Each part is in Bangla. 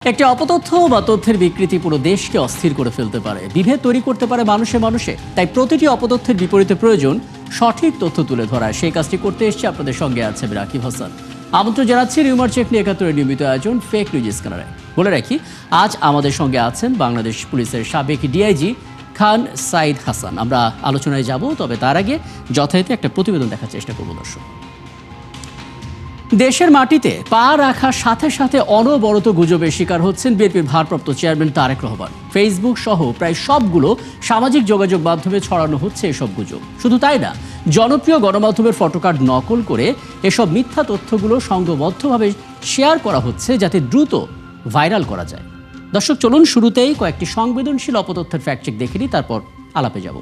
একটি অপতথ্য বা তথ্যের বিকৃতি পুরো দেশকে অস্থির করে ফেলতে পারে, বিভেদ তৈরি করতে পারে মানুষে মানুষে। তাই প্রতিটি অপতথ্যের বিপরীতে প্রয়োজন সঠিক তথ্য তুলে ধরা। সেই কাজটি করতে এসেছে আপনাদের সঙ্গে আছে রাকিব হাসান। আমন্ত্রণ জানাচ্ছি রিউমার চেক নিয়ে ৭১-এর নিয়মিত আয়োজন ফেক নিউজ স্ক্যানারে। বলে রাখি, আজ আমাদের সঙ্গে আছেন বাংলাদেশ পুলিশের সাবেক ডিআইজি খান সাইদ হাসান। আমরা আলোচনায় যাব, তবে তার আগে যথারীতি একটা প্রতিবেদন দেখার চেষ্টা করব। দর্শক, দেশের মাটিতে পা রাখার সাথে সাথে অনবরত গুজবের শিকার হচ্ছেন বিএনপির ভারপ্রাপ্ত চেয়ারম্যান তারেক রহমান। ফেসবুক সহ প্রায় সবগুলো সামাজিক যোগাযোগ মাধ্যমে ছড়ানো হচ্ছে এসব গুজব। শুধু তাই না, জনপ্রিয় গণমাধ্যমের ফটোকার্ড নকল করে এসব মিথ্যা তথ্যগুলো সংঘবদ্ধভাবে শেয়ার করা হচ্ছে, যাতে দ্রুত ভাইরাল করা যায়। দর্শক, চলুন শুরুতেই কয়েকটি সংবেদনশীল অপতথ্যের ফ্যাক্ট চেক দেখে নিই, তারপর আলাপে যাব।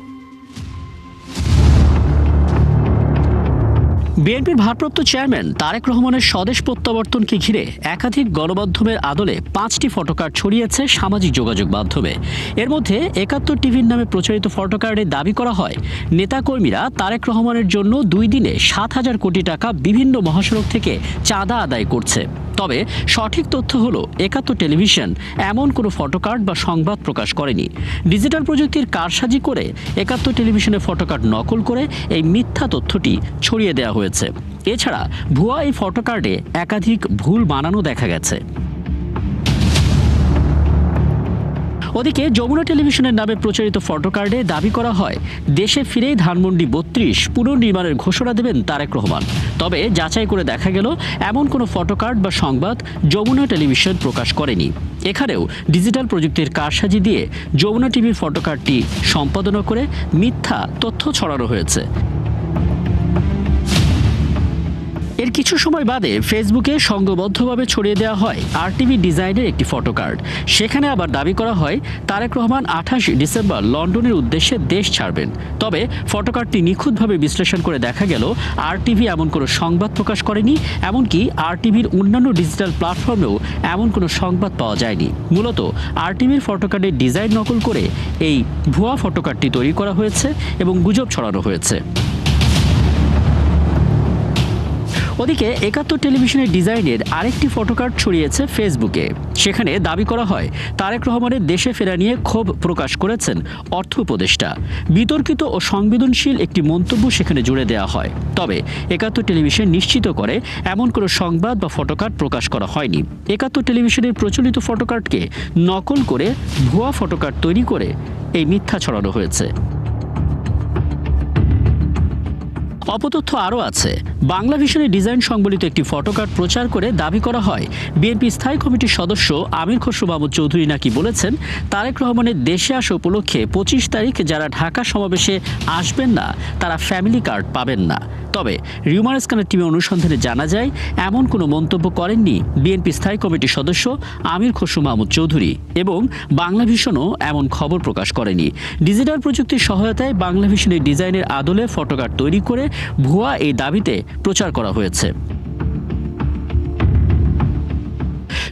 বিএনপির ভারপ্রাপ্ত চেয়ারম্যান তারেক রহমানের স্বদেশ প্রত্যাবর্তনকে ঘিরে একাধিক গণমাধ্যমের আদলে ৫টি ফটোকার্ড ছড়িয়েছে সামাজিক যোগাযোগ মাধ্যমে। এর মধ্যে ৭১ টিভির নামে প্রচারিত ফটোকার্ডে দাবি করা হয় নেতাকর্মীরা তারেক রহমানের জন্য ২ দিনে ৭,০০০ কোটি টাকা বিভিন্ন মহাসড়ক থেকে চাঁদা আদায় করছে। তবে সঠিক তথ্য হলো ৭১ টেলিভিশন এমন কোনো ফটোকার্ড বা সংবাদ প্রকাশ করেনি। ডিজিটাল প্রযুক্তির কারসাজি করে ৭১ টেলিভিশনের ফটোকার্ড নকল করে এই মিথ্যা তথ্যটি ছড়িয়ে দেওয়া হয়েছে। এছাড়া ভুয়া এই ফটোকার্ডে একাধিক ভুল বানানো দেখা গেছে। ওদিকে যমুনা টেলিভিশনের নামে প্রচারিত ফটোকার্ডে দাবি করা হয় দেশে ফিরেই ধানমন্ডি ৩২ পুনর্নির্মাণের ঘোষণা দেবেন তারেক রহমান। তবে যাচাই করে দেখা গেল এমন কোনো ফটোকার্ড বা সংবাদ যমুনা টেলিভিশন প্রকাশ করেনি। এখানেও ডিজিটাল প্রযুক্তির কারসাজি দিয়ে যমুনা টিভির ফটোকার্ডটি সম্পাদনা করে মিথ্যা তথ্য ছড়ানো হয়েছে। এর কিছু সময় বাদে ফেসবুকে সংঘবদ্ধভাবে ছড়িয়ে দেওয়া হয় আরটিভি ডিজাইনের একটি ফটোকার্ড। সেখানে আবার দাবি করা হয় তারেক রহমান ২৮ ডিসেম্বর লন্ডনের উদ্দেশ্যে দেশ ছাড়বেন। তবে ফটোকার্ডটি নিখুঁতভাবে বিশ্লেষণ করে দেখা গেল আরটিভি এমন কোনো সংবাদ প্রকাশ করেনি। এমনকি আরটিভির অন্যান্য ডিজিটাল প্ল্যাটফর্মেও এমন কোনো সংবাদ পাওয়া যায়নি। মূলত আরটিভির ফটোকার্ডের ডিজাইন নকল করে এই ভুয়া ফটোকার্ডটি তৈরি করা হয়েছে এবং গুজব ছড়ানো হয়েছে। ওদিকে ৭১ টেলিভিশনের ডিজাইনের আরেকটি ফটোকার্ড ছড়িয়েছে ফেসবুকে। সেখানে দাবি করা হয় তারেক রহমানের দেশে ফেরা নিয়ে ক্ষোভ প্রকাশ করেছেন অর্থ উপদেষ্টা। বিতর্কিত ও সংবেদনশীল একটি মন্তব্য সেখানে জুড়ে দেওয়া হয়। তবে ৭১ টেলিভিশন নিশ্চিত করে এমন কোনো সংবাদ বা ফটোকার্ড প্রকাশ করা হয়নি। ৭১ টেলিভিশনের প্রচলিত ফটোকার্ডকে নকল করে ভুয়া ফটোকার্ড তৈরি করে এই মিথ্যা ছড়ানো হয়েছে। অপতথ্য আরও আছে। বাংলা ভিশনের ডিজাইন সংবলিত একটি ফটোকার্ড প্রচার করে দাবি করা হয় বিএনপি স্থায়ী কমিটির সদস্য আমির খসরু মাহমুদ চৌধুরী নাকি বলেছেন তারেক রহমানের দেশে আসা উপলক্ষে ২৫ তারিখ যারা ঢাকা সমাবেশে আসবেন না তারা ফ্যামিলি কার্ড পাবেন না। তবে রিউমার স্ক্যানার টিভি অনুসন্ধানে জানা যায় এমন কোনো মন্তব্য করেননি বিএনপি স্থায়ী কমিটির সদস্য আমির খসরু মাহমুদ চৌধুরী, এবং বাংলা ভিশনও এমন খবর প্রকাশ করেনি। ডিজিটাল প্রযুক্তির সহায়তায় বাংলা ভিশনের ডিজাইনের আদলে ফটোকার্ড তৈরি করে ভুয়া এই দাবিতে প্রচার করা হয়েছে।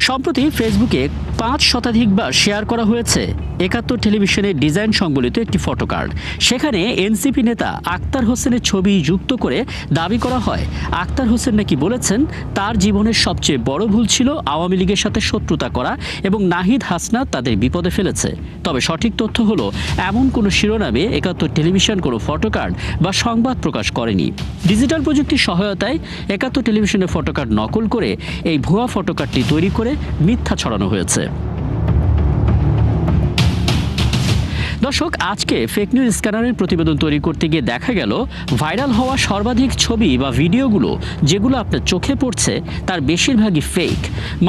সম্প্রতি ফেসবুকে ৫ শতাধিকবার শেয়ার করা হয়েছে ৭১ টেলিভিশনের ডিজাইন সংবলিত একটি ফটোকার্ড। সেখানে এনসিপি নেতা আক্তার হোসেনের ছবি যুক্ত করে দাবি করা হয় আক্তার হোসেন নাকি বলেছেন তার জীবনের সবচেয়ে বড় ভুল ছিল আওয়ামী লীগের সাথে শত্রুতা করা এবং নাহিদ হাসনাত তাদের বিপদে ফেলেছে। তবে সঠিক তথ্য হলো এমন কোনো শিরোনামে ৭১ টেলিভিশন কোনো ফটোকার্ড বা সংবাদ প্রকাশ করেনি। ডিজিটাল প্রযুক্তির সহায়তায় ৭১ টেলিভিশনের ফটোকার্ড নকল করে এই ভুয়া ফটোকার্ডটি তৈরি করে মিথ্যা ছড়ানো হয়েছে। দর্শক, আজকে ফেক নিউজ স্ক্যানারের প্রতিবেদন তৈরি করতে গিয়ে দেখা গেল ভাইরাল হওয়া সর্বাধিক ছবি বা ভিডিওগুলো যেগুলো আপনার চোখে পড়ছে তার বেশিরভাগই ফেক।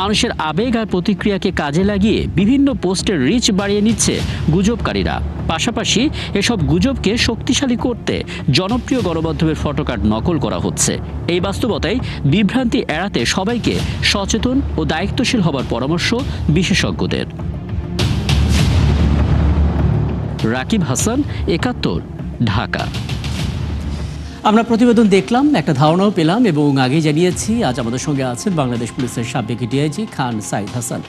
মানুষের আবেগ আর প্রতিক্রিয়াকে কাজে লাগিয়ে বিভিন্ন পোস্টের রিচ বাড়িয়ে নিচ্ছে গুজবকারীরা। পাশাপাশি এসব গুজবকে শক্তিশালী করতে জনপ্রিয় গণমাধ্যমের ফটোকার্ড নকল করা হচ্ছে। এই বাস্তবতায় বিভ্রান্তি এড়াতে সবাইকে সচেতন ও দায়িত্বশীল হবার পরামর্শ বিশেষজ্ঞদের। রাকিব হাসান, ৭১, ঢাকা। আমরা প্রতিবেদন দেখলাম, একটা ধারণাও পেলাম এবং আগেই জানিয়েছি আজ আমাদের সঙ্গে আছেন বাংলাদেশ পুলিশের সাবেক ডিআইজি খান সাইদ হাসান।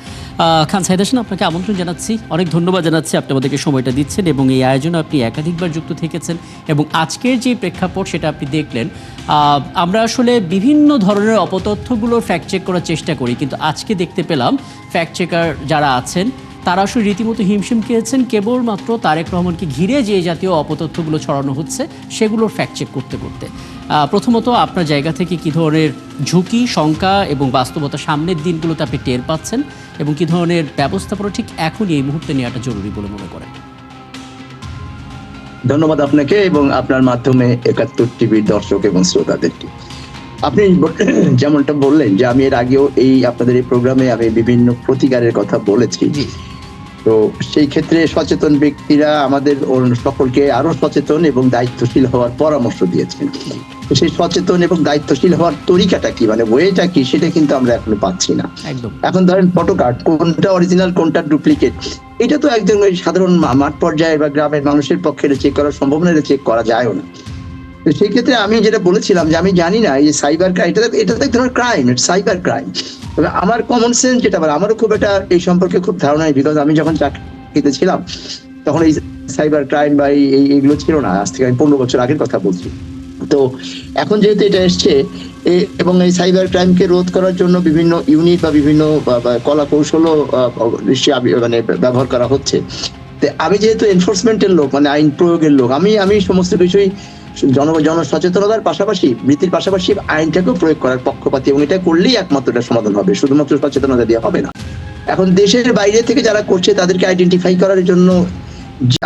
খান সাইদ হাসান, আপনাকে আমন্ত্রণ জানাচ্ছি, অনেক ধন্যবাদ জানাচ্ছি আপনি আমাদেরকে সময়টা দিচ্ছেন এবং এই আয়োজনে আপনি একাধিকবার যুক্ত থেকেছেন এবং আজকের যে প্রেক্ষাপট সেটা আপনি দেখলেন। আমরা আসলে বিভিন্ন ধরনের অপতথ্যগুলোর ফ্যাক্ট চেক করার চেষ্টা করি, কিন্তু আজকে দেখতে পেলাম ফ্যাক্ট চেকার যারা আছেন তারা আসলে রীতিমতো হিমশিম খেয়েছেন কেবলমাত্র তারেক রহমানকে ঘিরে যে জাতীয় অপতথ্যগুলো ছড়ানো হচ্ছে সেগুলোর ফ্যাক্ট চেক করতে করতে। প্রথমত আপনার জায়গা থেকে কী ধরনের ঝুঁকি, শঙ্কা এবং বাস্তবতা সামনের দিনগুলোতে আপনি টের পাচ্ছেন এবং কী ধরনের ব্যবস্থাপনা ঠিক এখনই এই মুহূর্তে নেওয়াটা জরুরি বলে মনে করেন? ধন্যবাদ আপনাকে এবং আপনার মাধ্যমে ৭১ টিভির দর্শক এবং শ্রোতাদেরকে। আপনি যেমনটা বললেন যে আমি এর আগেও আপনাদের এই প্রোগ্রামে আমি বিভিন্ন প্রতিকারের কথা বলেছি। তো সেই ক্ষেত্রে সচেতন ব্যক্তিরা আমাদের সকলকে আরো সচেতন এবং দায়িত্বশীল হওয়ার পরামর্শ দিয়েছেন। সেই সচেতন এবং দায়িত্বশীল হওয়ার তরিকাটা কি, মানে ওয়েটা কি, সেটা কিন্তু আমরা এখনো পাচ্ছি না। এখন ধরেন ফটোকার্ড কোনটা অরিজিনাল কোনটা ডুপ্লিকেট, এটা তো একদম সাধারণ মাঠ পর্যায়ে বা গ্রামের মানুষের পক্ষে চেক করা সম্ভব না, চেক করা যায়ও না। তো সেই ক্ষেত্রে আমি যেটা বলেছিলাম যে আমি জানি না এই যে সাইবার ক্রাইম, এটা তো এক ধরনের ক্রাইম, সাইবার ক্রাইম। তবে আমার কমন সেন্স যেটা, আমারও খুব একটা এই সম্পর্কে খুব ধারণা নেই, বিকজ আমি যখন চাকরিতে ছিলাম তখন এই সাইবার ক্রাইম বা এইগুলো ছিল না। আজ থেকে আমি 15 বছর আগের কথা বলছি। তো এখন যেহেতু এটা এসছে এবং এই সাইবার ক্রাইমকে রোধ করার জন্য বিভিন্ন ইউনিট বা বিভিন্ন কলা কৌশলও মানে ব্যবহার করা হচ্ছে। আমি যেহেতু এনফোর্সমেন্টের লোক, মানে আইন প্রয়োগের লোক, আমি সমস্ত বিষয় জনসচেতনতার পাশাপাশি, বৃত্তির পাশাপাশি আইনটাকেও প্রয়োগ করার পক্ষপাতী, এবং এটা করলেই একমাত্র এটা সমাধান হবে, শুধুমাত্র সচেতনতা দিয়ে হবে না। এখন দেশের বাইরে থেকে যারা করছে তাদেরকে আইডেন্টিফাই করার জন্য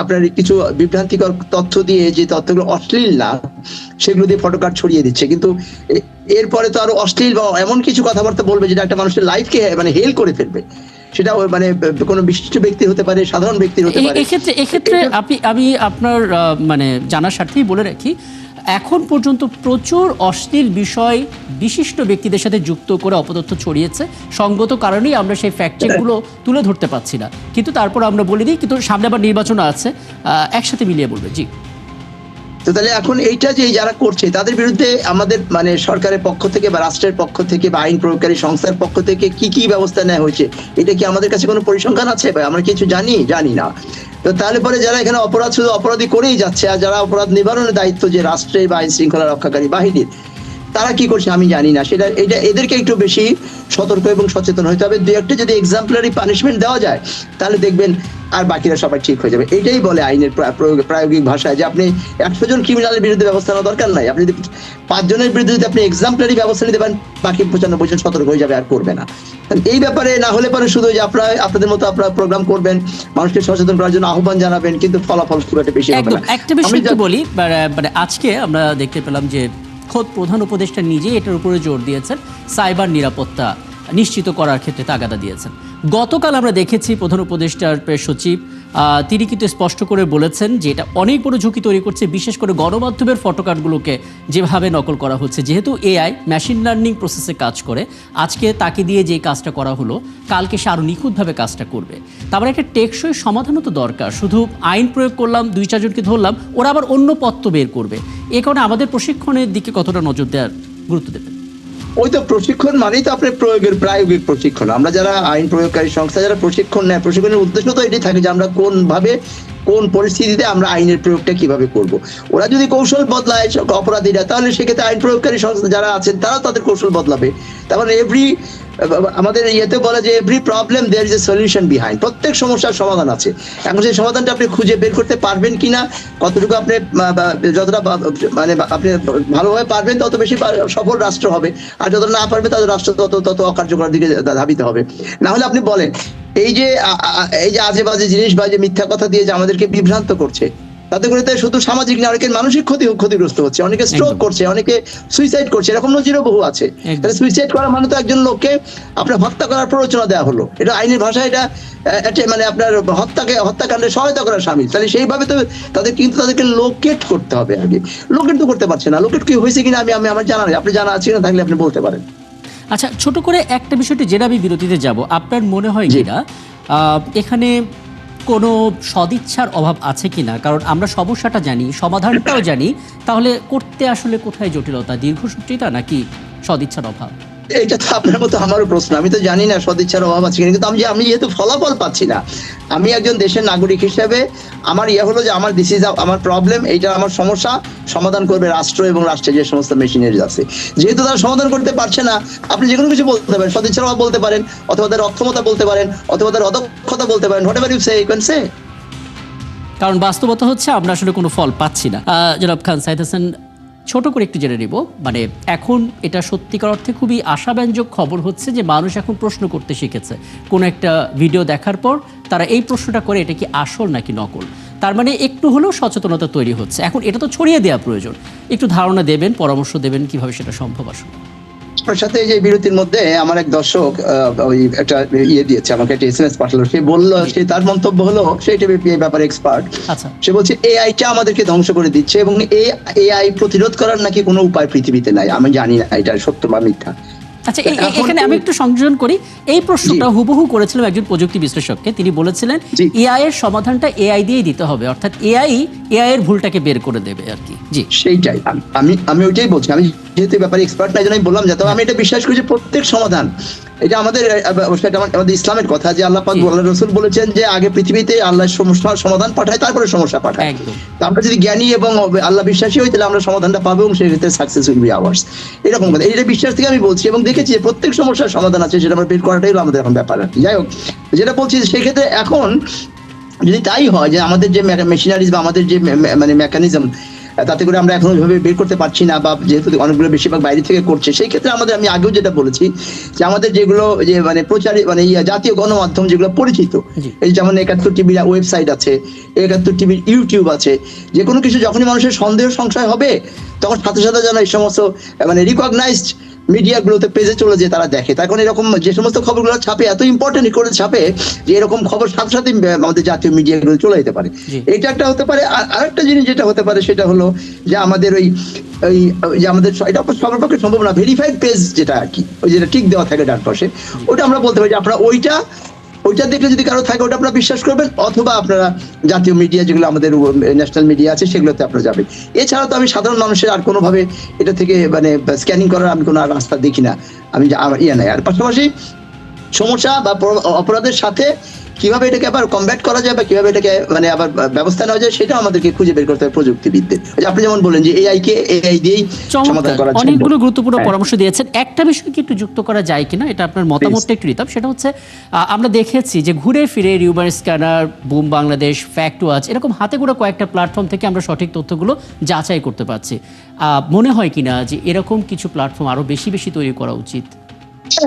আপনার কিছু বিভ্রান্তিকর তথ্য দিয়ে, যে তথ্যগুলো অশ্লীল না সেগুলো দিয়ে ফটোকার্ড ছড়িয়ে দিচ্ছে, কিন্তু এরপরে তো আরো অশ্লীল বা এমন কিছু কথাবার্তা বলবে যেটা একটা মানুষের লাইফকে মানে হেল করে ফেলবে। সেটা মানে কোনো বিশিষ্ট ব্যক্তি হতে পারে, সাধারণ ব্যক্তি হতে পারে। এক্ষেত্রে আমি আপনার মানে জানার স্বার্থেই বলে রাখি, এখন পর্যন্ত প্রচুর অশ্লীল বিষয় বিশিষ্ট ব্যক্তিদের সাথে যুক্ত করে অপতথ্য ছড়িয়েছে। সঙ্গত কারণেই আমরা সেই ফ্যাক্ট চেকগুলো তুলে ধরতে পারছি না, কিন্তু তারপর আমরা বলে দিই, কিন্তু সামনে আবার নির্বাচন আছে, একসাথে মিলিয়ে বলবে। জি, তো তাহলে এখন এইটা যে যারা করছে তাদের বিরুদ্ধে আমাদের মানে সরকারের পক্ষ থেকে বা রাষ্ট্রের পক্ষ থেকে বা আইন প্রয়োগকারী সংস্থার পক্ষ থেকে কি কি ব্যবস্থা নেওয়া হয়েছে, এটা কি আমাদের কাছে কোনো পরিসংখ্যান আছে বা আমরা কিছু জানি না। তো তাহলে পরে যারা এখানে অপরাধ শুধু অপরাধী করেই যাচ্ছে, আর যারা অপরাধ নিবারণের দায়িত্ব যে রাষ্ট্রের বা আইন শৃঙ্খলা রক্ষাকারী বাহিনীর, তারা কি করছে আমি জানি না। এদেরকে একটু বেশি সতর্ক এবং সচেতন হতে হবে। দুই একটা যদি এক্সাম্পলারি পানিশমেন্ট দেওয়া যায় তাহলে দেখবেন আর বাকিরা সবাই ঠিক হয়ে যাবে। এটাই বলে আইনের প্রায়োগিক ভাষায় যে আপনি 100 জন ক্রিমিনালের বিরুদ্ধে ব্যবস্থা নেওয়ার দরকার নাই, আপনি যদি 5 জনের বিরুদ্ধে যদি আপনি এক্সাম্পলারি ব্যবস্থা নিতে পারেন, বাকি 95 জন সতর্ক হয়ে যাবে আর করবে না। এই ব্যাপারে না হলে পরে শুধু যে আপনাদের মতো আপনারা প্রোগ্রাম করবেন, মানুষকে সচেতন করার জন্য আহ্বান জানাবেন, কিন্তু ফলাফল খুব একটা বেশি হবে না। একটা বিষয় একটু বলি, মানে আজকে আমরা দেখতে পেলাম যে খোদ প্রধান উপদেষ্টা নিজেই এটার উপরে জোর দিয়েছেন, সাইবার নিরাপত্তা নিশ্চিত করার ক্ষেত্রে তাগাদা দিয়েছেন। গতকাল আমরা দেখেছি প্রধান উপদেষ্টার প্রেস সচিব তিনি কিন্তু স্পষ্ট করে বলেছেন যে এটা অনেক বড় ঝুঁকি তৈরি করছে, বিশেষ করে গণমাধ্যমের ফটোকার্ডগুলোকে যেভাবে নকল করা হচ্ছে। যেহেতু এআই মেশিন লার্নিং প্রসেসে কাজ করে, আজকে তাকে দিয়ে যে কাজটা করা হলো, কালকে সে আরও নিখুঁতভাবে কাজটা করবে। তারপরে একটা টেকসই সমাধানও তো দরকার। শুধু আইন প্রয়োগ করলাম, 2-4 জনকে ধরলাম, ওরা আবার অন্য পথ বের করবে। এ কারণে আমাদের প্রশিক্ষণের দিকে কতটা নজর দেওয়ার গুরুত্ব দেবেন? ওই তো প্রশিক্ষণ মানেই তো আপনার প্রায়োগিক প্রশিক্ষণ। আমরা যারা আইন প্রয়োগকারী সংস্থা যারা প্রশিক্ষণ নেয়, প্রশিক্ষণের উদ্দেশ্য তো এটাই থাকে যে আমরা কোন পরিস্থিতিতে আমরা আইনের প্রয়োগটা কিভাবে করব। ওরা যদি কৌশল বদলায় অপরাধীরা, তাহলে সেক্ষেত্রে আইন প্রয়োগকারী সংস্থা যারা আছেন তারাও তাদের কৌশল বদলাবে। তারপরে আমাদের ইয়েতে বলে যে every problem there is a solution behind, প্রত্যেক সমস্যার সমাধান আছে। এখন সেই সমাধানটা আপনি খুঁজে বের করতে পারবেন কিনা, কতটুকু আপনি যতটা মানে আপনি ভালোভাবে পারবেন তত বেশি সফল রাষ্ট্র হবে, আর যতটা না পারবে তত রাষ্ট্র তত অকার্যকর দিকে ধাবিত হবে। না হলে আপনি বলেন এই যে আজে বাজে জিনিস বা যে মিথ্যা কথা দিয়ে যে আমাদেরকে বিভ্রান্ত করছে, তাতে করে শুধু সামাজিক না, অনেকের মানসিক ক্ষতিগ্রস্ত হচ্ছে, অনেকে স্ট্রোক করছে, অনেকে সুইসাইড করছে, এরকম নজিরও বহু আছে। তাহলে সুইসাইড করা মানে তো একজন লোককে আপনার হত্যা করার প্ররোচনা দেওয়া হলো, এটা আইনের ভাষায় এটা মানে আপনার হত্যাকাণ্ডে সহায়তা করা শামিল। তাহলে সেইভাবে তো তাদেরকে লোকেট করতে হবে। আগে লোকেট তো করতে পারছে না। লোকেট কি হয়েছে কিনা আমি আমার জানা নেই, আপনি জানা আছে না, থাকলে আপনি বলতে পারেন। আচ্ছা, ছোট করে একটা বিষয়টি জেনে আমি বিরতিতে যাব। আপনার মনে হয় কিনা এখানে কোনো সদিচ্ছার অভাব আছে কিনা? কারণ আমরা সমস্যাটা জানি, সমাধানটাও জানি, তাহলে করতে আসলে কোথায় জটিলতা? দীর্ঘসূত্রিতা নাকি সদিচ্ছার অভাব? এটা তো আপনার মতো আমারও প্রশ্ন। আমি তো জানি না সদিচ্ছার অভাব আছে কিনা, কিন্তু আমি যেহেতু ফলাফল পাচ্ছি না, আমি একজন দেশের নাগরিক হিসেবে আমার হলো যে আমার দিস ইজ আমার প্রবলেম, এইটা আমার সমস্যা, সমাধান করবে রাষ্ট্র এবং রাষ্ট্রের যে সমস্ত মেশিনারি আছে। যেহেতু তারা সমাধান করতে পারছে না, আপনি যে কোনো কিছু বলতে পারেন, সদিচ্ছার অভাব বলতে পারেন, অথবা তাদের অক্ষমতা বলতে পারেন, অথবা তাদের অদক্ষতা বলতে পারেন, whatever you say, you can say. কারণ বাস্তবতা হচ্ছে আমরা আসলে কোনো ফল পাচ্ছি না। জনাব খান সাইদ হাসান, ছোট করে একটু জেনে নিব, মানে এখন এটা সত্যিকার অর্থে খুবই আশাব্যঞ্জক খবর হচ্ছে যে মানুষ এখন প্রশ্ন করতে শিখেছে। কোনো একটা ভিডিও দেখার পর তারা এই প্রশ্নটা করে, এটা কি আসল নাকি নকল? তার মানে একটু হলেও সচেতনতা তৈরি হচ্ছে। এখন এটা তো ছড়িয়ে দেওয়া প্রয়োজন। একটু ধারণা দেবেন, পরামর্শ দেবেন কিভাবে সেটা সম্ভব আসলে। আপনার সাথে যে বিরতির মধ্যে আমার এক দর্শক ওই একটা দিয়েছে, আমাকে একটা এসএমএস পাঠালো। সে বলল, সে তার মন্তব্য হলো, সে এই ব্যাপারে এক্সপার্ট। আচ্ছা, সে বলছে এআইটা আমাদেরকে ধ্বংস করে দিচ্ছে এবং এআই প্রতিরোধ করার নাকি কোনো উপায় পৃথিবীতে নাই। আমি জানি না এটা সত্য বা মিথ্যা। আচ্ছা, এখানে আমি একটু সংযোজন করি। এই প্রশ্নটা হুবহু করেছিলাম একজন প্রযুক্তি বিশ্লেষককে। তিনি বলেছিলেন এআই এর সমাধানটা এআই দিয়েই দিতে হবে, অর্থাৎ এআই এর ভুলটাকে বের করে দেবে আর কি। জি, সেইটাই আমি ওইটাই বলছি। আমি যেহেতু ব্যাপারে এক্সপার্ট নাই, আমি বললাম যে তবে আমি এটা বিশ্বাস করি যে প্রত্যেক সমাধান, এটা আমাদের আমাদের ইসলামের কথা যে আল্লাহ পাক আল্লাহ রাসূল বলেছেন যে আগে পৃথিবীতে আল্লাহ সমস্যার সমাধান পাঠায়, তারপরে সমস্যা পাঠায়। তো আমরা যদি জ্ঞানী এবং আল্লাহ বিশ্বাসী হই, তাহলে আমরা সমাধানটা পাবো এবং সেক্ষেত্রে সাকসেস উইল বি আওয়ার্স। এরকম কথা, এটা বিশ্বাস থেকে আমি বলছি এবং দেখেছি যে প্রত্যেক সমস্যার সমাধান আছে, সেটা আমরা বের করাটাই হলো আমাদের এখন ব্যাপার। যাই হোক, যেটা বলছি সেক্ষেত্রে এখন যদি তাই হয় যে আমাদের যে মেশিনারিজ বা আমাদের যে মানে মেকানিজম, তাতে করে আমরা এখন ওইভাবে বের করতে পারছি না, বা যেহেতু অনেকগুলো বেশিরভাগ বাইরে থেকে করছে, সেই ক্ষেত্রে আমাদের, আমি আগেও যেটা বলেছি যে আমাদের যেগুলো যে মানে প্রচারিত মানে জাতীয় গণমাধ্যম যেগুলো পরিচিত, এই যেমন ৭১ টিভির ওয়েবসাইট আছে, ৭১ টিভির ইউটিউব আছে, যে কোনো কিছু যখনই মানুষের সন্দেহ সংশয় হবে, তখন সাথে সাথে যেন এই সমস্ত মানে রিকগনাইজড মিডিয়াগুলোতে পেজে চলে যায়, তারা দেখে। তখন এরকম যে সমস্ত খবরগুলো ছাপে, এত ইম্পর্টেন্ট করে ছাপে যে এরকম খবর সাথে সাথে আমাদের জাতীয় মিডিয়াগুলো চলে যেতে পারে। এটা একটা হতে পারে। আর আরেকটা জিনিস যেটা হতে পারে সেটা হলো যে আমাদের ওই যে আমাদের, এটা সবার পক্ষে সম্ভব না, ভেরিফাইড পেজ যেটা আর কি, ওই যেটা টিক দেওয়া থাকে ডান পাশে, ওটা আমরা বলতে পারি যে আপনারা ওইটা দেখলে যদি কারো থাকে, ওটা আপনারা বিশ্বাস করবেন, অথবা আপনারা জাতীয় মিডিয়া যেগুলো আমাদের ন্যাশনাল মিডিয়া আছে সেগুলোতে আপনারা যাবেন। এছাড়া তো আমি সাধারণ মানুষের আর কোনোভাবে এটা থেকে মানে স্ক্যানিং করার আমি কোনো রাস্তা দেখি না। আমি নাই। আর পাশাপাশি সমস্যা বা অপরাধের সাথে কিভাবে এটাকে আবার কমব্যাট করা যায় বা কিভাবে এটাকে মানে আবার ব্যবস্থা নেওয়া যায়, সেটা আমাদেরকে খুঁজে বের করতে হবে প্রযুক্তিবিদদের। আপনি যেমন বলেন যে এআই দিয়েই সমাধান করা যায়। অনেকগুলো গুরুত্বপূর্ণ পরামর্শ দিয়েছেন। একটা বিষয় কি একটু যুক্ত করা যায় কিনা, এটা আপনার মতামতটা একটু নিতাম। সেটা হচ্ছে আমরা দেখেছি যে ঘুরে ফিরে rumour scanner, broom Bangladesh, fact watch, এরকম হাতে গোড়া কয়েকটা প্ল্যাটফর্ম থেকে আমরা সঠিক তথ্যগুলো যাচাই করতে পারছি। মনে হয় কিনা যে এরকম কিছু প্ল্যাটফর্ম আরো বেশি বেশি তৈরি করা উচিত?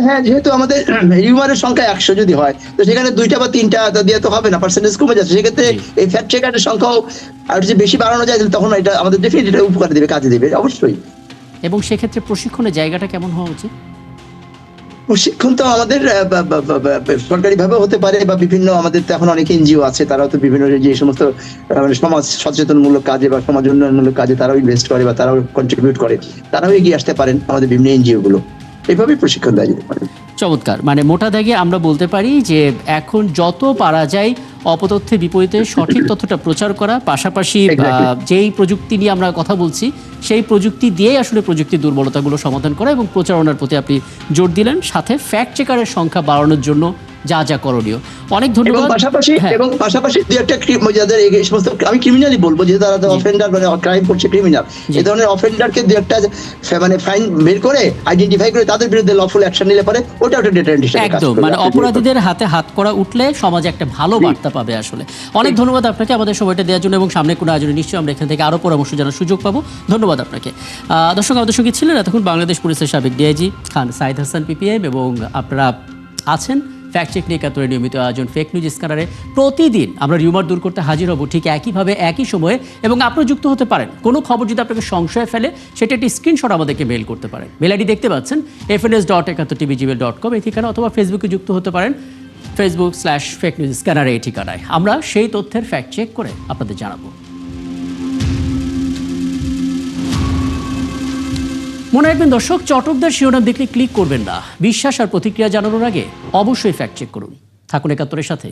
হ্যাঁ, যেহেতু আমাদের রিউমারের সংখ্যা ১০০ যদি হয়, তো সেখানে ২টা বা ৩টা দিয়ে তো হবে না, পার্সেন্টেজ কমে যাচ্ছে। সেক্ষেত্রে এই ফ্যাক্ট চেকারের সংখ্যাও আর যদি বেশি বাড়ানো যায়, তখন এটা আমাদের ডেফিনেটলি এটা উপকার দেবে, কাজে দেবে অবশ্যই। এবং সেক্ষেত্রে প্রশিক্ষণের জায়গাটা কেমন হওয়া উচিত? প্রশিক্ষণ তো আমাদের সরকারি ভাবে হতে পারে, বা বিভিন্ন আমাদের তো এখন অনেক এনজিও আছে, তারাও তো বিভিন্ন যে সমস্ত সমাজ সচেতনমূলক কাজে বা সমাজ উন্নয়নমূলক কাজে তারাও ইনভেস্ট করে বা তারাও কন্ট্রিবিউট করে, তারাও এগিয়ে আসতে পারেন আমাদের বিভিন্ন এনজিও গুলো, এভাবেই প্রশিক্ষণ দেওয়া যেতে পারে। চমৎকার। মানে মোটা দাগে আমরা বলতে পারি যে এখন যত পারা যায় অপতথ্যের বিপরীতে সঠিক তথ্যটা প্রচার করা, পাশাপাশি যেই প্রযুক্তি নিয়ে আমরা কথা বলছি সেই প্রযুক্তি দিয়েই আসলে প্রযুক্তির দুর্বলতাগুলো সমাধান করা এবং প্রচারণার প্রতি আপনি জোর দিলেন, সাথে ফ্যাক্ট চেকারের সংখ্যা বাড়ানোর জন্য যা যা করণীয়। অনেক ধন্যবাদ। এবং পাশাপাশি দুই একটা যাদের এই সমস্ত, আমি ক্রিমিনালই বলবো, যে তারা অফেন্ডার মানে ক্রাইম করছে, ক্রিমিনাল, এই ধরনের অফেন্ডারকে দুই একটা মানে ফাইন বের করে আইডেন্টিফাই করে তাদের বিরুদ্ধে লফুল অ্যাকশন নিলে পারে, ওটা একটা ডেটারেন্ট হিসেবে কাজ করবে। একদম, মানে অপরাধীদের হাতে হাত করা উঠলে সমাজে একটা ভালো বার্তা পাবে আসলে। অনেক ধন্যবাদ আপনাকে আমাদের সময়টা দেওয়ার জন্য, এবং সামনে কোনো আয়োজনে নিশ্চয়ই আমরা এখান থেকে আরো পরামর্শ জানার সুযোগ পাবো। ধন্যবাদ আপনাকে। দর্শক, আমাদের সঙ্গে ছিলেন এতক্ষণ বাংলাদেশ পুলিশের সাবেক ডিআইজি খান সাইদ হাসান পিপিএম, এবং আপনারা আছেন ফ্যাক্ট চেক নিয়ে ৭১ নিয়মিত আয়োজন ফেক নিউজ স্ক্যানারে। প্রতিদিন আমরা রিউমার দূর করতে হাজির হব ঠিক একইভাবে একই সময়ে, এবং আপনারা যুক্ত হতে পারেন। কোনো খবর যদি আপনাকে সংশয় ফেলে, সেটা একটি স্ক্রিনশট আমাদেরকে মেল করতে পারেন। মেল আইডি দেখতে পাচ্ছেন fns.71tv@gmail.com এই ঠিকানা, অথবা ফেসবুকে যুক্ত হতে পারেন facebook/fake news স্ক্যানার এই ঠিকানায়। আমরা সেই তথ্যের ফ্যাক্ট চেক করে আপনাদের জানাবো। মনে রাখবেন দর্শক, চটকদার শিরোনাম দেখলে ক্লিক করবেন না। বিশ্বাস আর প্রতিক্রিয়া জানানোর আগে অবশ্যই ফ্যাক্ট চেক করুন। থাকুন ৭১-এর সাথে।